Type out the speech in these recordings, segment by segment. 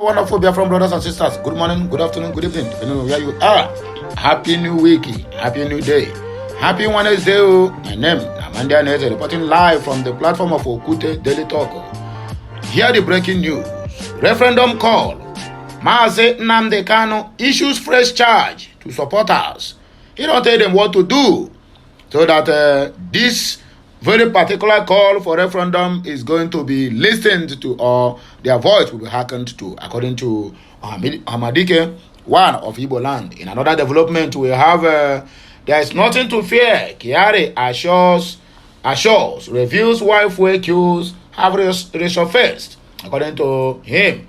Wonderful Biafran brothers and sisters. Good morning, good afternoon, good evening, depending on where you are. Happy new week, happy new day, happy Wednesday. My name is Amanda Neze, reporting live from the platform of Okute Daily Talk. Here the breaking news. Referendum call. Maase Nnamdi Kanu issues fresh charge to supporters. He don't tell them what to do, so that this very particular call for referendum is going to be listened to, or their voice will be hearkened to, according to Hamadike, one of Igbo land. In another development, we have there is nothing to fear. Kyari reveals why fuel queues have resurfaced. According to him,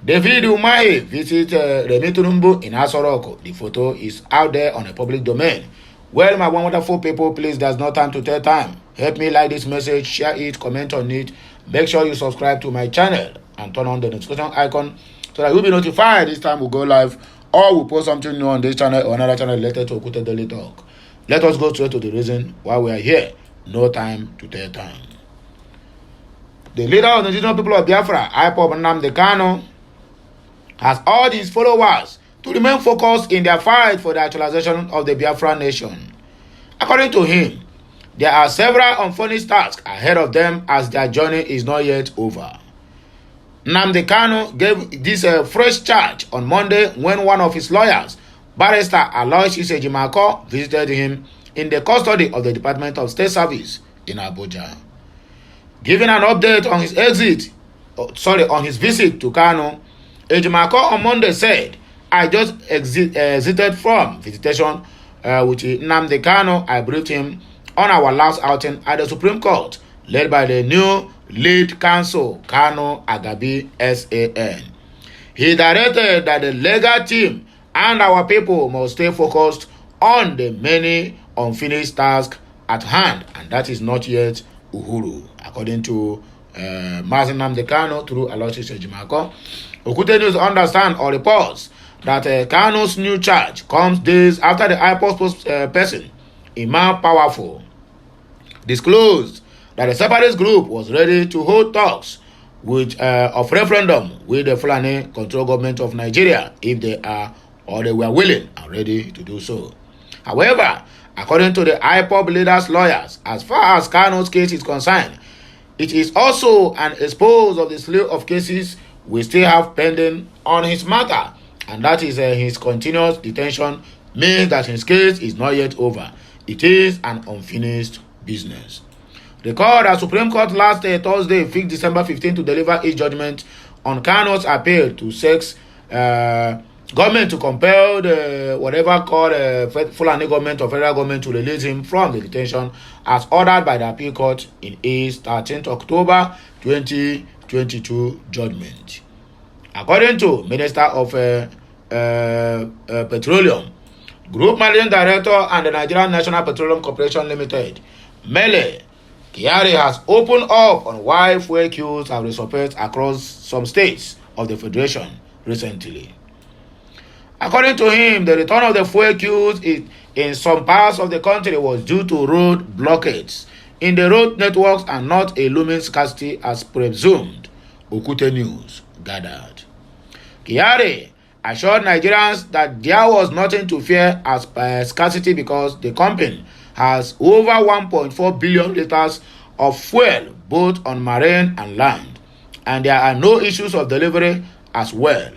David Umahi visit Remi Tunumbu in Asoroko. The photo is out there on a public domain. Well, my wonderful people, please, there's no time to tell time. Help me like this message, share it, comment on it. Make sure you subscribe to my channel and turn on the notification icon so that you'll be notified this time we'll go live or we'll post something new on this channel or another channel related to Okute Daily Talk. Let us go straight to the reason why we are here. No time to tell time. The leader of the indigenous people of Biafra, Oyedepo Nnamdi Kanu, has urged his followers to remain focused in their fight for the actualization of the Biafran nation. According to him, there are several unfinished tasks ahead of them as their journey is not yet over. Nnamdi Kanu gave this fresh charge on Monday when one of his lawyers, Barrister Aloysius Ejimako, visited him in the custody of the Department of State Service in Abuja. Giving an update on his visit to Kanu, Ejimako on Monday said, "I just exited from visitation with Nnamdi Kanu. I briefed him on our last outing at the Supreme Court, led by the new lead counsel, Kanu Agabi SAN. He directed that the legal team and our people must stay focused on the many unfinished tasks at hand, and that is not yet Uhuru," according to Mazi Nnamdi Kanu through Aloysius Ejimako. Okute News understand or reports that Kanu's new charge comes days after the IPOS person, Imam Powerful, disclosed that the separatist group was ready to hold talks of referendum with the Fulani control government of Nigeria if they are or they were willing and ready to do so. However, according to the IPOB leaders' lawyers, as far as Kanu's case is concerned, it is also an expose of the slew of cases we still have pending on his matter, and that is his continuous detention means that his case is not yet over. It is an unfinished business. Recall that Supreme Court last Thursday, 5th December 15, to deliver its judgment on Kanu's appeal to sex government to compel the whatever called Fulani government or federal government to release him from the detention as ordered by the appeal court in its 13th October 2022 judgment. According to Minister of Petroleum, Group Managing Director and the Nigerian National Petroleum Corporation Limited, Mele Kyari, has opened up on why fuel queues have resurfaced across some states of the Federation recently. According to him, the return of the fuel queues in some parts of the country was due to road blockades in the road networks and not a looming scarcity as presumed, Okute News gathered. Kyari assured Nigerians that there was nothing to fear as scarcity because the company has over 1.4 billion liters of fuel both on marine and land, and there are no issues of delivery as well.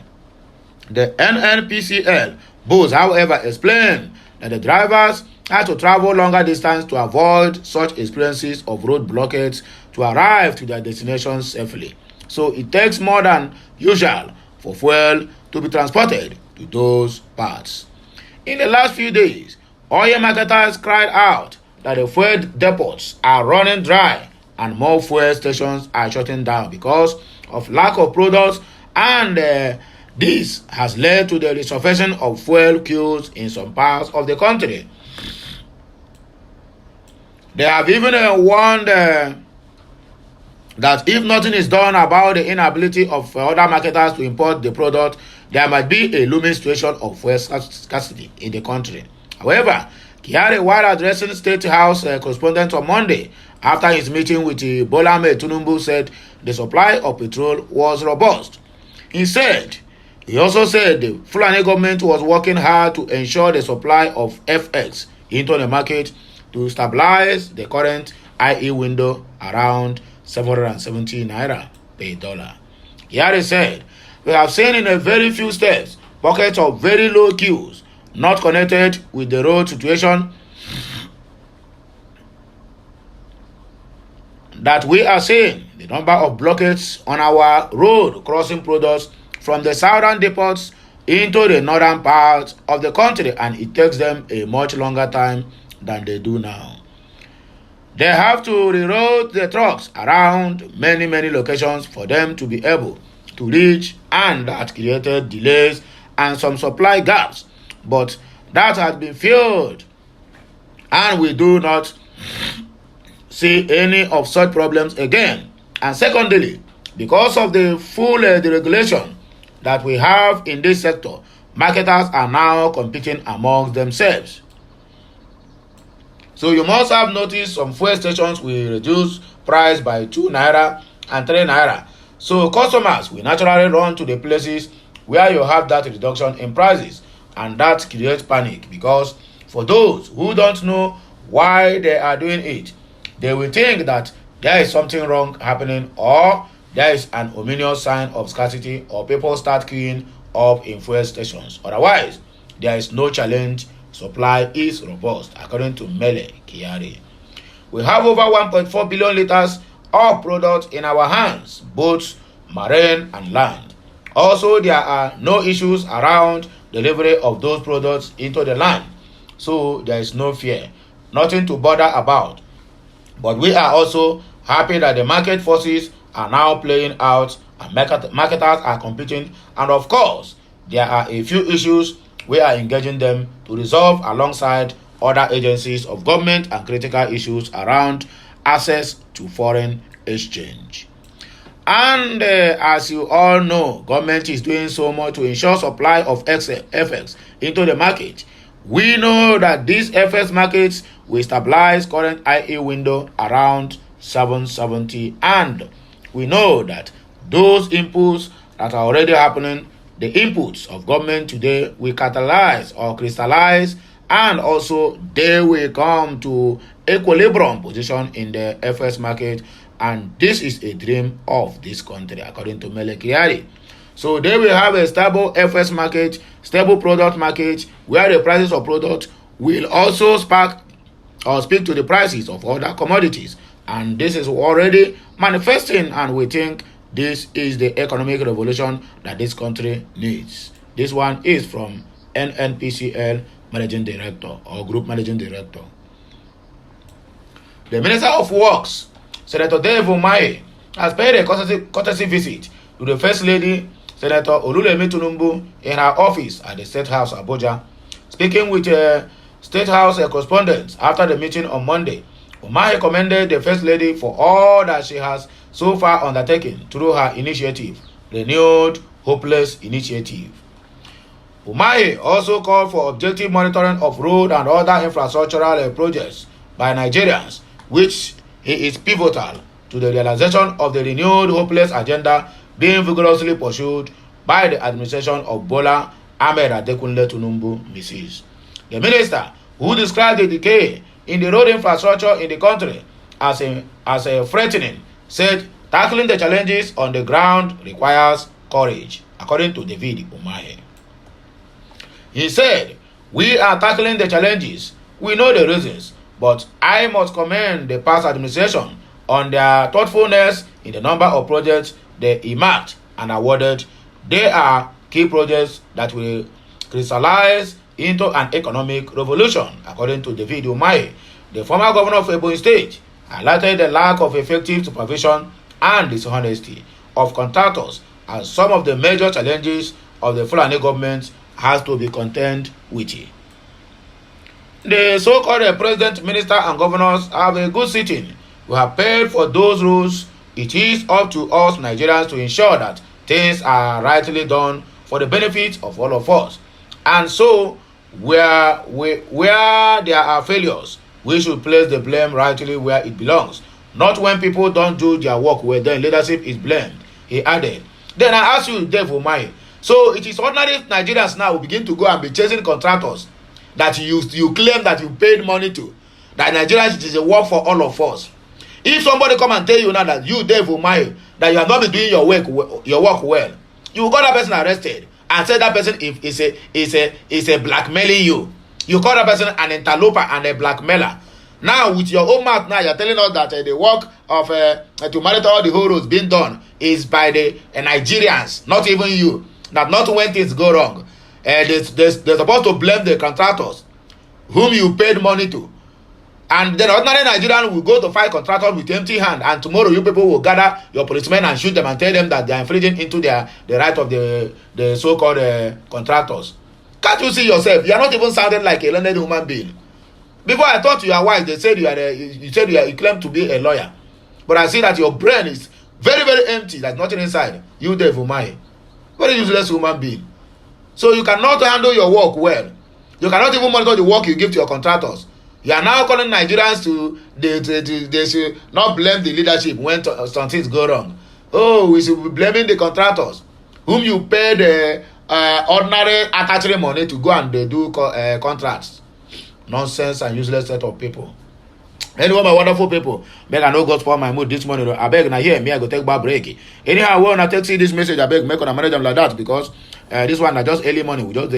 The NNPCL boss, however, explained that the drivers had to travel longer distance to avoid such experiences of road blockades to arrive to their destinations safely. So it takes more than usual for fuel to be transported to those parts. In the last few days, oil marketers cried out that the fuel depots are running dry and more fuel stations are shutting down because of lack of products, and this has led to the resurfacing of fuel queues in some parts of the country. They have even warned that if nothing is done about the inability of other marketers to import the product, there might be a looming situation of fuel scarcity in the country. However, Kyari, while addressing State House correspondents on Monday after his meeting with Bola Ahmed Tinubu, said the supply of petrol was robust. He also said the Fulani government was working hard to ensure the supply of FX into the market to stabilize the current IE window around 770 naira per dollar. He said, we have seen in a very few steps pockets of very low queues not connected with the road situation that we are seeing the number of blockades on our road crossing products from the southern depots into the northern part of the country, and it takes them a much longer time than they do now. They have to reroute the trucks around many locations for them to be able to reach, and that created delays and some supply gaps, but that has been filled, and we do not see any of such problems again. And secondly, because of the full deregulation that we have in this sector, marketers are now competing amongst themselves. So you must have noticed some fuel stations will reduce price by 2 naira and 3 naira. So customers will naturally run to the places where you have that reduction in prices, and that creates panic, because for those who don't know why they are doing it, they will think that there is something wrong happening, or there is an ominous sign of scarcity, or people start queuing up in fuel stations. Otherwise, there is no challenge. Supply is robust, according to Mele Kyari. We have over 1.4 billion liters of product in our hands, both marine and land. Also, there are no issues around delivery of those products into the land, so there is no fear, nothing to bother about. But we are also happy that the market forces are now playing out and marketers are competing, and of course, there are a few issues we are engaging them to resolve alongside other agencies of government and critical issues around access to foreign exchange. And as you all know, government is doing so much to ensure supply of FX into the market. We know that these FX markets will stabilize current IE window around 770, and we know that those inputs that are already happening, the inputs of government today, will catalyze or crystallize, and also they will come to equilibrium position in the FX market, and this is a dream of this country, according to Mele Kyari. So they will have a stable FX market, stable product market, where the prices of products will also spark or speak to the prices of other commodities, and this is already manifesting, and we think this is the economic revolution that this country needs. This one is from NNPCL Managing Director or Group Managing Director. The Minister of Works, Senator Deregulation Umahi, has paid a courtesy visit to the First Lady, Senator Olulemi Tinubu, in her office at the State House, Abuja. Speaking with State House correspondents after the meeting on Monday, Umahi commended the First Lady for all that she has so far undertaken through her initiative, Renewed Hopeless Initiative. Umahi also called for objective monitoring of road and other infrastructural projects by Nigerians, which he is pivotal to the realization of the Renewed Hopeless agenda being vigorously pursued by the administration of Bola Ahmed Adekunle Tinubu, Mrs. The minister, who described the decay in the road infrastructure in the country as a threatening, said tackling the challenges on the ground requires courage, according to David Umahi. He said, we are tackling the challenges. We know the reasons, but I must commend the past administration on their thoughtfulness in the number of projects they earmarked and awarded. They are key projects that will crystallize into an economic revolution, according to David Umahi. The former governor of Ebonyi State highlighted the lack of effective supervision and dishonesty of contractors as some of the major challenges of the Fulani government has to be contended with. The so-called president, minister, and governors have a good sitting. We have paid for those rules. It is up to us Nigerians to ensure that things are rightly done for the benefit of all of us. And so, where there are failures, we should place the blame rightly where it belongs, not when people don't do their work, where then leadership is blamed. He added, Then I ask you, Devil Mai. So it is ordinary Nigerians now who begin to go and be chasing contractors that you claim that you paid money to. That Nigerians, it is a work for all of us. If somebody come and tell you now that you, Devil Mai, that you have not been doing your work well, you got that person arrested and say that person is a blackmailing you. You call that person an interloper and a blackmailer. Now, with your own mouth, now you're telling us that the work of to monitor all the horrors being done is by the Nigerians, not even you. That not when things go wrong. They're supposed to blame the contractors whom you paid money to. And then ordinary Nigerian will go to fight contractors with empty hand, and tomorrow you people will gather your policemen and shoot them and tell them that they are infringing into the right of the so-called contractors. Can't you see yourself? You are not even sounding like a learned human being. Before I thought you are wise, they said you claim to be a lawyer. But I see that your brain is very, very empty, like nothing inside. You Devil Mai. Very useless human being. So you cannot handle your work well. You cannot even monitor the work you give to your contractors. You are now calling Nigerians to they should not blame the leadership when some things go wrong. Oh, we should be blaming the contractors whom you paid ordinary attachment money to go and they do contracts. Nonsense and useless set of people. Anyway, my wonderful people, make I no go spoil my mood this morning. I beg na here me I go take back break. Anyhow, I want to take see this message. I beg make on manage them like that because this one na just early morning. We just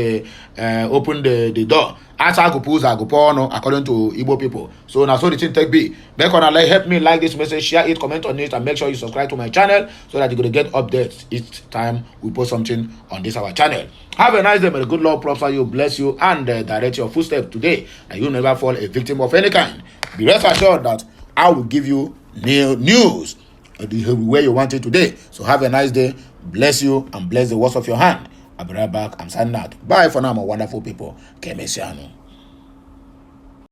open the door. As I go pose, I go pour no according to Igbo people. So now so the thing take be. Make on help me like this message, share it, comment on it, and make sure you subscribe to my channel so that you're gonna get updates each time we post something on this our channel. Have a nice day. May the good Lord prosper you, bless you, and direct your footsteps today, and you never fall a victim of any kind. Be rest assured that I will give you news the way you want it today. So have a nice day. Bless you and bless the works of your hand. I'll be right back. I'm signing out. Bye for now, my wonderful people. Kemesiano.